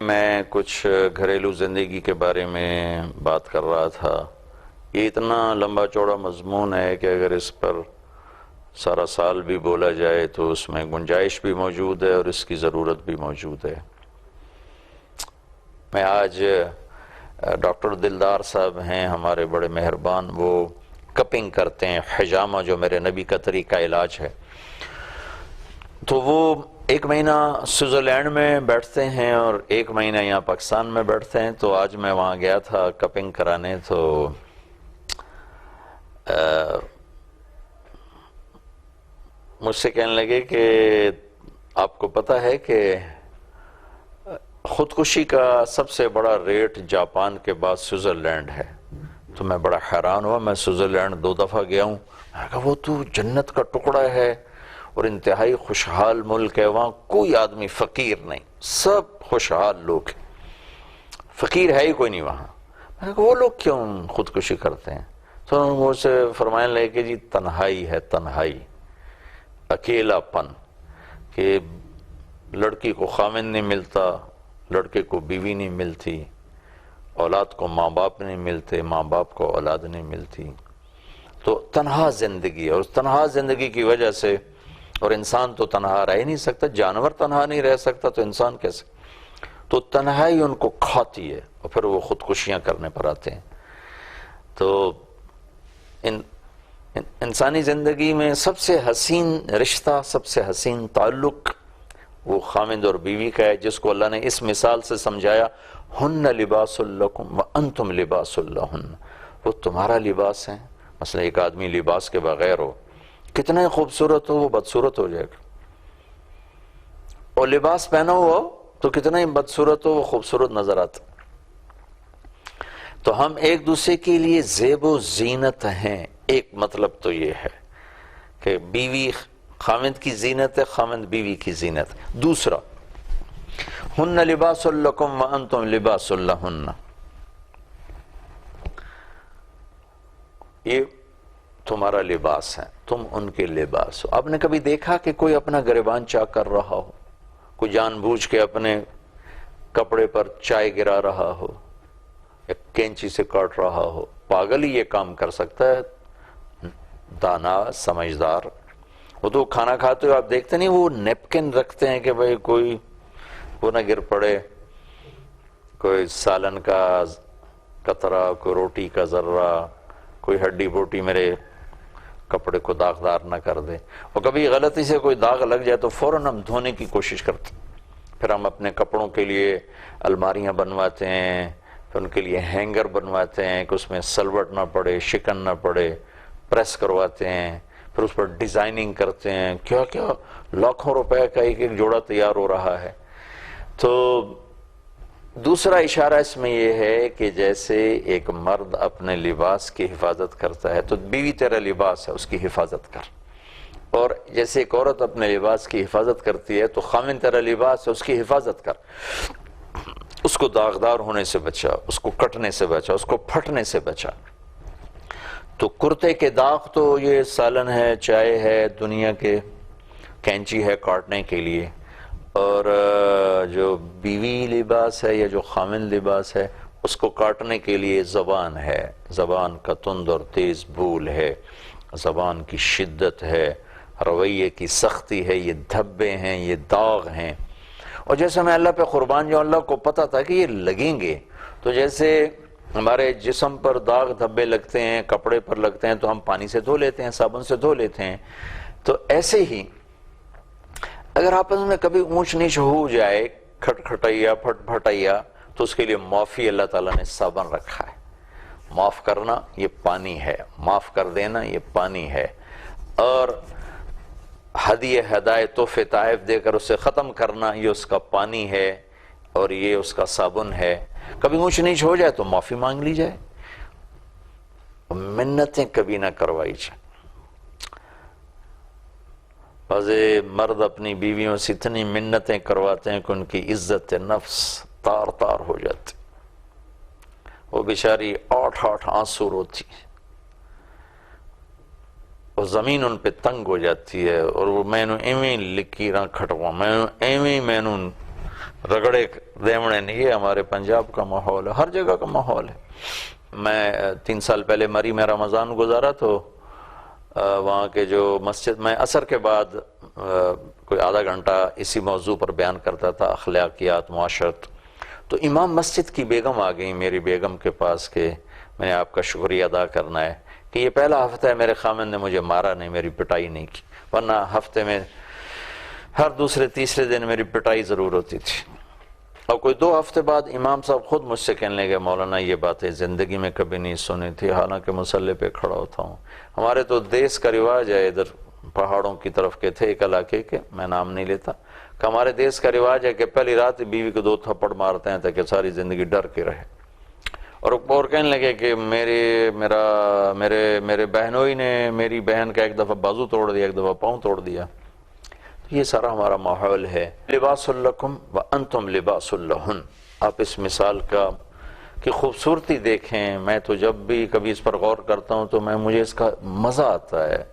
میں کچھ گھریلو زندگی کے بارے میں بات کر رہا تھا. یہ اتنا لمبا چوڑا مضمون ہے کہ اگر اس پر سارا سال بھی بولا جائے تو اس میں گنجائش بھی موجود ہے اور اس کی ضرورت بھی موجود ہے. میں آج ڈاکٹر دلدار صاحب ہیں ہمارے بڑے مہربان، وہ کپنگ کرتے ہیں، حجامہ جو میرے نبی کا طریقہ علاج ہے. تو وہ 1 مہینہ سوئٹزرلینڈ میں بیٹھتے ہیں اور 1 مہینہ یہاں پاکستان میں بیٹھتے ہیں. تو آج میں وہاں گیا تھا کپنگ کرانے، تو مجھ سے کہنے لگے کہ آپ کو پتہ ہے کہ خودکشی کا سب سے بڑا ریٹ جاپان کے بعد سوئٹزرلینڈ ہے. تو میں بڑا حیران ہوا. میں سوئٹزرلینڈ 2 دفعہ گیا ہوں. میں کہا وہ تو جنت کا ٹکڑا ہے اور انتہائی خوشحال ملک ہے، وہاں کوئی آدمی فقیر نہیں، سب خوشحال لوگ ہیں، فقیر ہے ہی کوئی نہیں وہاں. میں نے کہا وہ لوگ کیوں خودکشی کرتے ہیں؟ تو انہوں نے مجھ سے فرمانے لگے کہ جی تنہائی ہے، تنہائی، اکیلا پن، کہ لڑکی کو خاوند نہیں ملتا، لڑکے کو بیوی نہیں ملتی، اولاد کو ماں باپ نہیں ملتے، ماں باپ کو اولاد نہیں ملتی. تو تنہا زندگی، اور اس تنہا زندگی کی وجہ سے، اور انسان تو تنہا رہ ہی نہیں سکتا، جانور تنہا نہیں رہ سکتا تو انسان کیسے؟ تو تنہائی ان کو کھاتی ہے اور پھر وہ خودکشیاں کرنے پر آتے ہیں. تو انسانی زندگی میں سب سے حسین رشتہ، سب سے حسین تعلق وہ خاوند اور بیوی کا ہے، جس کو اللہ نے اس مثال سے سمجھایا، ہن لباس لکم وانتم لباس لہن. وہ تمہارا لباس ہے. مثلا ایک آدمی لباس کے بغیر ہو، کتنا ہی خوبصورت ہو، وہ بدصورت ہو جائے گا. اور لباس پہنا ہوا ہو تو کتنا ہی بدصورت ہو، وہ خوبصورت نظر آتا. تو ہم ایک دوسرے کے لیے زیب و زینت ہیں. ایک مطلب تو یہ ہے کہ بیوی خاوند کی زینت ہے، خاوند بیوی کی زینت ہے. دوسرا، ہن لباس لکم وانتم لباس لہن، یہ تمہارا لباس ہے، تم ان کے لباس ہو. آپ نے کبھی دیکھا کہ کوئی اپنا گریبان چاک کر رہا ہو، کوئی جان بوجھ کے اپنے کپڑے پر چائے گرا رہا ہو یا کینچی سے کاٹ رہا ہو؟ پاگل ہی یہ کام کر سکتا ہے، دانا سمجھدار. وہ تو کھانا کھاتے ہو آپ دیکھتے نہیں، وہ نیپکن رکھتے ہیں کہ بھئی کوئی وہ نہ گر پڑے، کوئی سالن کا قطرہ، کوئی روٹی کا ذرہ، کوئی ہڈی بوٹی میرے کپڑے کو داغدار نہ کر دے. اور کبھی غلطی سے کوئی داغ لگ جائے تو فوراً ہم دھونے کی کوشش کرتے ہیں. پھر ہم اپنے کپڑوں کے لیے الماریاں بنواتے ہیں، پھر ان کے لیے ہینگر بنواتے ہیں کہ اس میں سلوٹ نہ پڑے، شکن نہ پڑے، پریس کرواتے ہیں، پھر اس پر ڈیزائننگ کرتے ہیں. کیا کیا لاکھوں روپے کا ایک ایک جوڑا تیار ہو رہا ہے. تو دوسرا اشارہ اس میں یہ ہے کہ جیسے ایک مرد اپنے لباس کی حفاظت کرتا ہے تو بیوی تیرا لباس ہے، اس کی حفاظت کر. اور جیسے ایک عورت اپنے لباس کی حفاظت کرتی ہے تو خاوند تیرا لباس ہے، اس کی حفاظت کر. اس کو داغدار ہونے سے بچا، اس کو کٹنے سے بچا، اس کو پھٹنے سے بچا. تو کرتے کے داغ تو یہ سالن ہے، چائے ہے، دنیا کے کینچی ہے کاٹنے کے لیے. اور جو بیوی لباس ہے یا جو خاوند لباس ہے، اس کو کاٹنے کے لیے زبان ہے. زبان کا تند اور تیز بول ہے، زبان کی شدت ہے، رویے کی سختی ہے، یہ دھبے ہیں، یہ داغ ہیں. اور جیسے میں اللہ پہ قربان جو اللہ کو پتہ تھا کہ یہ لگیں گے، تو جیسے ہمارے جسم پر داغ دھبے لگتے ہیں، کپڑے پر لگتے ہیں تو ہم پانی سے دھو لیتے ہیں، صابن سے دھو لیتے ہیں. تو ایسے ہی اگر آپس میں کبھی اونچ نیچ ہو جائے، کھٹ کھٹائیا پھٹ پھٹائیا، تو اس کے لیے معافی اللہ تعالیٰ نے صابن رکھا ہے. معاف کرنا یہ پانی ہے، معاف کر دینا یہ پانی ہے. اور ہدیہ ہدایت تحفے تحائف دے کر اسے ختم کرنا یہ اس کا پانی ہے اور یہ اس کا صابن ہے. کبھی اونچ نیچ ہو جائے تو معافی مانگ لی جائے، منتیں کبھی نہ کروائی جائے. بعض مرد اپنی بیویوں سے اتنی منتیں کرواتے ہیں کہ ان کی عزت نفس تار تار ہو جاتی. وہ بیچاری 8 آنسو روتی ہے اور زمین ان پہ تنگ ہو جاتی ہے. اور وہ میں نے ایویں لکیراں کھٹوا، میں نے ایویں رگڑے دیمڑے نہیں، یہ ہمارے پنجاب کا ماحول ہے، ہر جگہ کا ماحول ہے۔ میں 3 سال پہلے مری میں رمضان گزارا تو وہاں کے جو مسجد میں عصر کے بعد کوئی آدھا گھنٹہ اسی موضوع پر بیان کرتا تھا، اخلاقیات، معاشرت، تو امام مسجد کی بیگم آ گئی میری بیگم کے پاس کہ میں نے آپ کا شکریہ ادا کرنا ہے کہ یہ پہلا ہفتہ ہے میرے خامن نے مجھے مارا نہیں، میری پٹائی نہیں کی، ورنہ ہفتے میں ہر دوسرے تیسرے دن میری پٹائی ضرور ہوتی تھی۔ اور کوئی 2 ہفتے بعد امام صاحب خود مجھ سے کہنے لگے مولانا یہ باتیں زندگی میں کبھی نہیں سنی تھی، حالانکہ مصلی پہ کھڑا ہوتا ہوں۔ ہمارے تو دیس کا رواج ہے، ادھر پہاڑوں کی طرف کے تھے ایک علاقے کے، میں نام نہیں لیتا، کہ ہمارے دیس کا رواج ہے کہ پہلی رات بیوی کو 2 تھپڑ مارتے ہیں تاکہ ساری زندگی ڈر کے رہے۔ اور کہنے لگے کہ میرے بہنوئی نے میری بہن کا ایک دفعہ بازو توڑ دیا، ایک دفعہ پاؤں توڑ دیا۔ یہ سارا ہمارا ماحول ہے۔ لباس لکم وانتم لباس لہن، آپ اس مثال کی خوبصورتی دیکھیں۔ میں تو جب بھی کبھی اس پر غور کرتا ہوں تو مجھے اس کا مزہ آتا ہے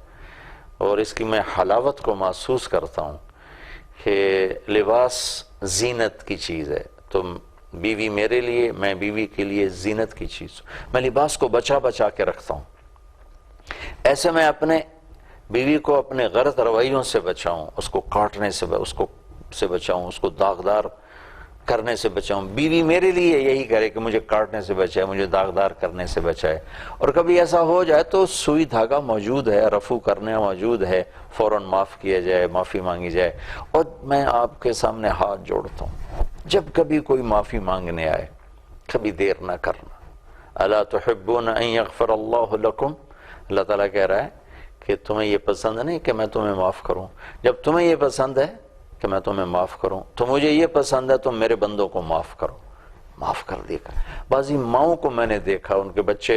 اور اس کی میں حلاوت کو محسوس کرتا ہوں کہ لباس زینت کی چیز ہے۔ تو بیوی میرے لیے، میں بیوی کے لیے زینت کی چیز، میں لباس کو بچا کے رکھتا ہوں۔ ایسے میں اپنے بیوی کو اپنے غلط رویوں سے بچاؤں، اس کو کاٹنے سے بچاؤں، اس کو داغدار کرنے سے بچاؤں۔ بیوی میرے لیے یہی کرے کہ مجھے کاٹنے سے بچائے، مجھے داغدار کرنے سے بچائے۔ اور کبھی ایسا ہو جائے تو سوئی دھاگا موجود ہے، رفو کرنے موجود ہے، فوراً معاف کیا جائے، معافی مانگی جائے۔ اور میں آپ کے سامنے ہاتھ جوڑتا ہوں، جب کبھی کوئی معافی مانگنے آئے کبھی دیر نہ کرنا۔ الا تحبون ان یغفر اللہ لکم، اللہ تعالیٰ کہہ رہا ہے کہ تمہیں یہ پسند نہیں کہ میں تمہیں معاف کروں؟ جب تمہیں یہ پسند ہے کہ میں تمہیں معاف کروں تو مجھے یہ پسند ہے تم میرے بندوں کو معاف کرو، معاف کر دے گا۔ بعضی ماؤں کو میں نے دیکھا، ان کے بچے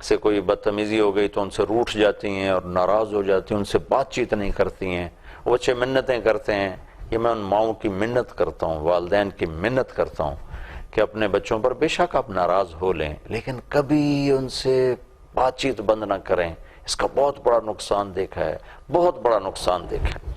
سے کوئی بدتمیزی ہو گئی تو ان سے روٹھ جاتی ہیں اور ناراض ہو جاتی ہیں، ان سے بات چیت نہیں کرتی ہیں، وہ بچے منتیں کرتے ہیں۔ یہ میں ان ماؤں کی منت کرتا ہوں، والدین کی منت کرتا ہوں کہ اپنے بچوں پر بے شک آپ ناراض ہو لیں لیکن کبھی ان سے بات چیت بند نہ کریں۔ اس کا بہت بڑا نقصان دیکھا ہے، بہت بڑا نقصان دیکھا ہے۔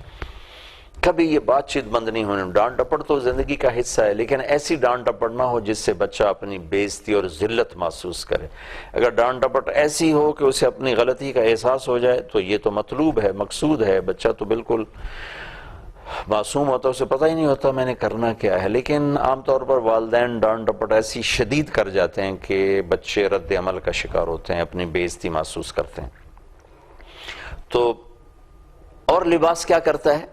کبھی یہ بات چیت بند نہیں ہونے، ڈانٹ ڈپٹ تو زندگی کا حصہ ہے لیکن ایسی ڈانٹ ڈپٹ نہ ہو جس سے بچہ اپنی بے عزتی اور ذلت محسوس کرے۔ اگر ڈانٹ ڈپٹ ایسی ہو کہ اسے اپنی غلطی کا احساس ہو جائے تو یہ تو مطلوب ہے، مقصود ہے۔ بچہ تو بالکل معصوم ہوتا ہے، اسے پتہ ہی نہیں ہوتا میں نے کرنا کیا ہے، لیکن عام طور پر والدین ڈانٹ ڈپٹ ایسی شدید کر جاتے ہیں کہ بچے رد عمل کا شکار ہوتے ہیں، اپنی بے عزتی محسوس کرتے ہیں۔ تو اور لباس کیا کرتا ہے؟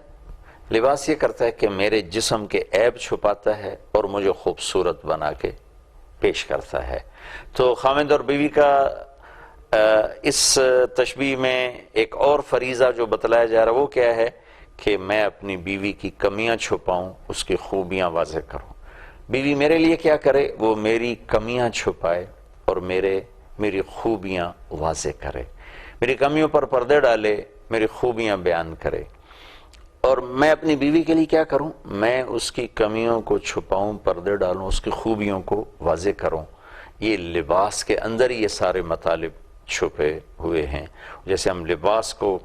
لباس یہ کرتا ہے کہ میرے جسم کے عیب چھپاتا ہے اور مجھے خوبصورت بنا کے پیش کرتا ہے۔ تو خامند اور بیوی کا اس تشبیہ میں ایک اور فریضہ جو بتلایا جا رہا ہے وہ کیا ہے کہ میں اپنی بیوی کی کمیاں چھپاؤں، اس کی خوبیاں واضح کروں۔ بیوی میرے لیے کیا کرے؟ وہ میری کمیاں چھپائے اور میری خوبیاں واضح کرے، میری کمیوں پر پردے ڈالے، میری خوبیاں بیان کرے۔ اور میں اپنی بیوی کے لیے کیا کروں؟ میں اس کی کمیوں کو چھپاؤں، پردے ڈالوں، اس کی خوبیوں کو واضح کروں۔ یہ لباس کے اندر ہی یہ سارے مطالب چھپے ہوئے ہیں۔ جیسے ہم لباس کو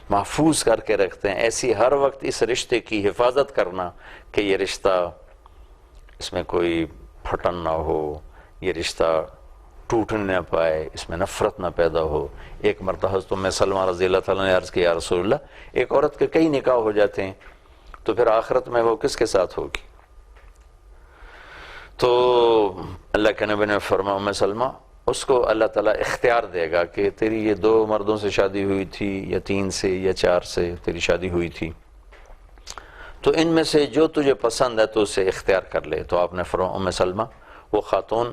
محفوظ کر کے رکھتے ہیں، ایسی ہر وقت اس رشتے کی حفاظت کرنا کہ یہ رشتہ، اس میں کوئی پھٹن نہ ہو، یہ رشتہ ٹوٹ نہ پائے، اس میں نفرت نہ پیدا ہو۔ ایک مرتبہ حضرت ام سلمہ رضی اللہ تعالیٰ نے عرض کیا یا رسول اللہ، ایک عورت کے کئی نکاح ہو جاتے ہیں تو پھر آخرت میں وہ کس کے ساتھ ہوگی؟ تو اللہ کے نبی نے فرمایا ام سلمہ، اس کو اللہ تعالیٰ اختیار دے گا کہ تیری یہ 2 مردوں سے شادی ہوئی تھی یا 3 سے یا 4 سے تیری شادی ہوئی تھی، تو ان میں سے جو تجھے پسند ہے تو اسے اختیار کر لے۔ تو آپ نے فرمایا ام سلمہ، وہ خاتون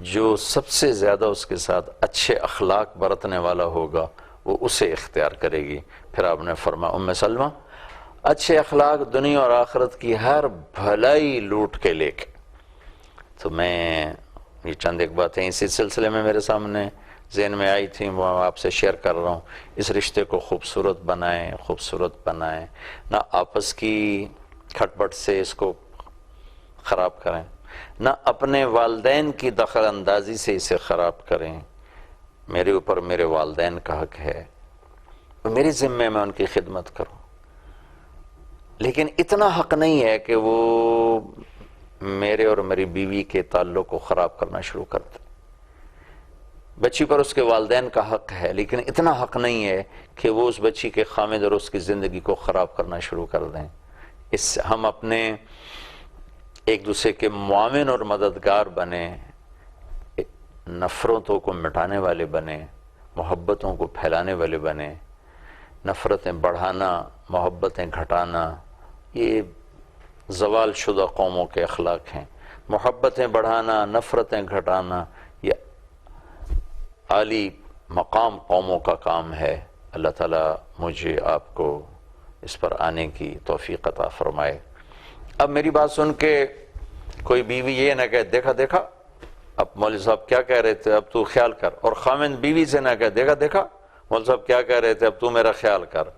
جو سب سے زیادہ اس کے ساتھ اچھے اخلاق برتنے والا ہوگا وہ اسے اختیار کرے گی۔ پھر آپ نے فرمایا ام سلمہ، اچھے اخلاق دنیا اور آخرت کی ہر بھلائی لوٹ کے لے کے۔ تو میں یہ چند ایک باتیں اسی سلسلے میں میرے سامنے ذہن میں آئی تھیں، وہ آپ سے شیئر کر رہا ہوں۔ اس رشتے کو خوبصورت بنائیں، نہ آپس کی کھٹ پٹ سے اس کو خراب کریں، نہ اپنے والدین کی دخل اندازی سے اسے خراب کریں۔ میرے اوپر میرے والدین کا حق ہے، میری ذمہ میں ان کی خدمت کروں، لیکن اتنا حق نہیں ہے کہ وہ میرے اور میری بیوی کے تعلق کو خراب کرنا شروع کر دیں۔ بچی پر اس کے والدین کا حق ہے، لیکن اتنا حق نہیں ہے کہ وہ اس بچی کے خامد اور اس کی زندگی کو خراب کرنا شروع کر دیں۔ اس سے ہم اپنے ایک دوسرے کے معاون اور مددگار بنیں، نفرتوں کو مٹانے والے بنیں، محبتوں کو پھیلانے والے بنیں۔ نفرتیں بڑھانا، محبتیں گھٹانا، یہ زوال شدہ قوموں کے اخلاق ہیں۔ محبتیں بڑھانا، نفرتیں گھٹانا، یہ عالی مقام قوموں کا کام ہے۔ اللہ تعالیٰ مجھے آپ کو اس پر آنے کی توفیق عطا فرمائے۔ اب میری بات سن کے کوئی بیوی یہ نہ کہے دیکھا دیکھا اب مولوی صاحب کیا کہہ رہے تھے، اب تو خیال کر، اور خامند بیوی سے نہ کہے دیکھا دیکھا مولوی صاحب کیا کہہ رہے تھے، اب تو میرا خیال کر۔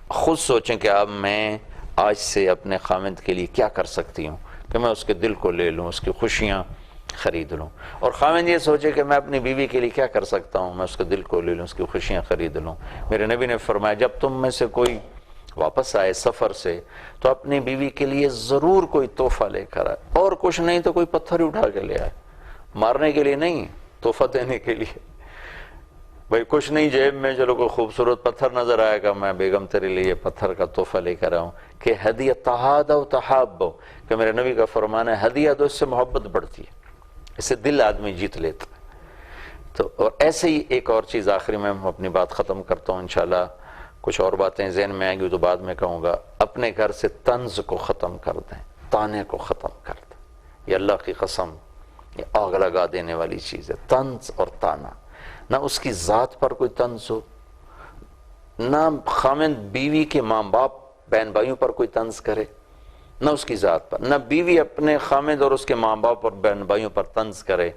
خود سوچیں کہ اب میں آج سے اپنے خامند کے لیے کیا کر سکتی ہوں کہ میں اس کے دل کو لے لوں، اس کی خوشیاں خرید لوں، اور خامند یہ سوچے کہ میں اپنی بیوی کے لیے کیا کر سکتا ہوں، میں اس کے دل کو لے لوں، اس کی خوشیاں خرید لوں۔ میرے نبی نے فرمایا جب تم میں سے کوئی واپس آئے سفر سے تو اپنی بیوی کے لیے ضرور کوئی تحفہ لے کر آئے، اور کچھ نہیں تو کوئی پتھر ہی اٹھا کے لے آئے، مارنے کے لیے نہیں، تحفہ دینے کے لیے۔ بھائی کچھ نہیں جیب میں، چلو کوئی خوبصورت پتھر نظر آئے گا، میں بیگم تیرے لیے پتھر کا تحفہ لے کر آؤں، کہ ہدیہ تہادوا تحابوا، کہ میرے نبی کا فرمان ہے ہدیہ دو، اس سے محبت بڑھتی ہے، اس سے دل آدمی جیت لیتا ہے۔ تو اور ایسے ہی ایک اور چیز آخری میں اپنی بات ختم کرتا ہوں، انشاءاللہ کچھ اور باتیں ذہن میں آئیں گی تو بعد میں کہوں گا۔ اپنے گھر سے طنز کو ختم کر دیں، تانے کو ختم کر دیں، یہ اللہ کی قسم یہ آگ لگا دینے والی چیز ہے، طنز اور تانا۔ نہ اس کی ذات پر کوئی طنز ہو، نہ خامند بیوی کے ماں باپ بہن بھائیوں پر کوئی طنز کرے، نہ اس کی ذات پر، نہ بیوی اپنے خامند اور اس کے ماں باپ اور بہن بھائیوں پر طنز کرے۔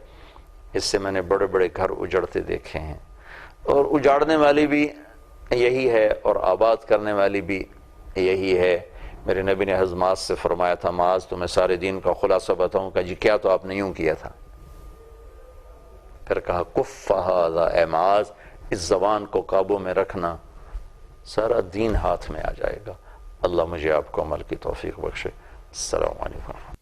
اس سے میں نے بڑے بڑے گھر اجڑتے دیکھے ہیں، اور اجاڑنے والی بھی یہی ہے اور آباد کرنے والی بھی یہی ہے۔ میرے نبی نے حضرت معاذ سے فرمایا تھا معاذ تمہیں سارے دین کا خلاصہ بتاؤں، کہ جی کیا، تو آپ نے یوں کیا تھا، پھر کہا کف ھذا، اے معاذ اس زبان کو قابو میں رکھنا، سارا دین ہاتھ میں آ جائے گا۔ اللہ مجھے آپ کو عمل کی توفیق بخشے۔ السلام علیکم۔